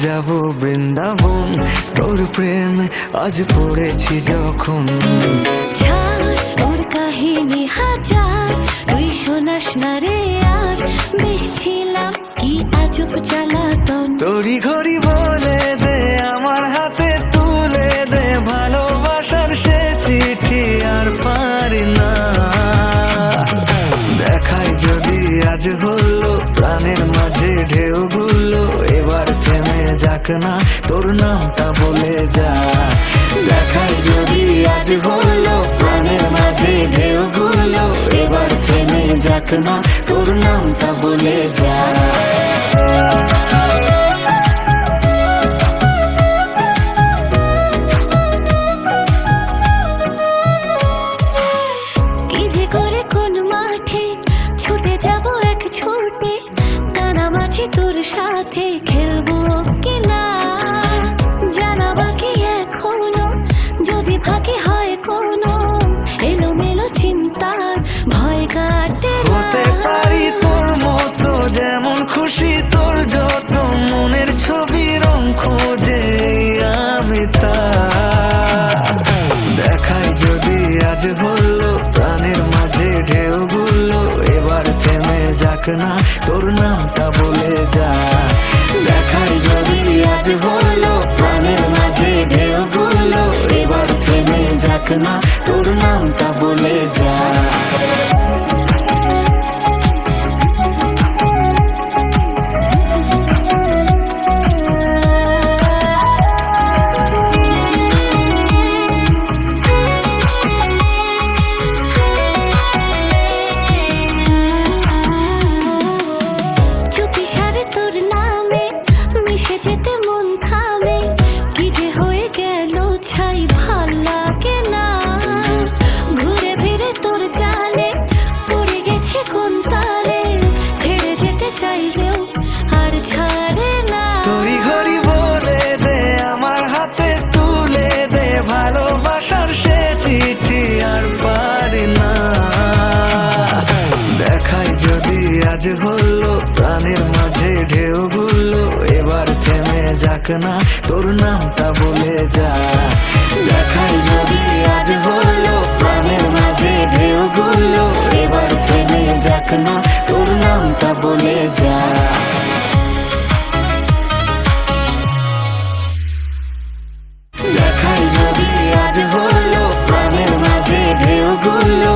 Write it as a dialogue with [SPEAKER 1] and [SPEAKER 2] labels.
[SPEAKER 1] যাব বৃন্দাবন, তোর প্রেমে আজ পড়েছি যখন।
[SPEAKER 2] তোর কাহিনী হাজার, তুই শোনাস না রে আর, বেশ ছিলাম কি আজব জ্বালাতন।
[SPEAKER 1] তোরি ঘড়ি বলে দে, আমার হাতে তুলে দে, ভালোবাসার সে চিঠি আর পারি না। দেখাই যদি আজ হলো প্রাণের মাঝে ঢেউগুলো, এবার থেমে যাক না, তোর নামটা বলে যা। দেখাই যদি আজ হলো প্রাণের মাঝে ঢেউগুলো, এবার থেমে যাক না, তোর নামটা বলে যা।
[SPEAKER 2] কি যে করে কোন মাঠে ছুটে যাব এক ছুটে, কানামাছি তোর সাথে খেলবো কিনা জানা বাকি এখনো। যদি ভাগে হয় কোনো এলোমেলো চিন্তার ভয় কাটে না।
[SPEAKER 1] হতে পারি তোর মতো, যেমন খুশি তোর যত, মনের ছবি রং খোঁজে আমি তা। দেখাই যদি আজ হলো প্রাণের মাঝে ঢেউগুলো, এবার থেমে যাক না, তোর নামটা বলে যা। দেখাই যদি আজ হলো প্রাণের মাঝে ঢেউগুলো, এবার থেমে যাক না, তোর নামটা বলে যা।
[SPEAKER 2] তোর নামে মিশে যেতে মন থামে, কি যে হয়ে গেল ছাই ভাল লাগে না। ঘুরে ফিরে তোর জালে পড়ে গেছে কোন তালে, ছেড়ে যেতে চাইলেও আর ছাড়ে না।
[SPEAKER 1] তুই ঘড়ি বলে দে, আমার হাতে তুলে দে, ভালোবাসার সে চিঠি আর পারি না। দেখাই যদি আজ হলো প্রাণের মাঝে ঢেউগুলো, এবার থেমে যাক না, তোর নামটা বলে যা। দেখাই যদি আজ হলো প্রাণের মাঝে ঢেউগুলো, এবার থেমে যাক না, তোর নামটা বলে যা। দেখাই যদি আজ হলো প্রাণের মাঝে ঢেউগুলো,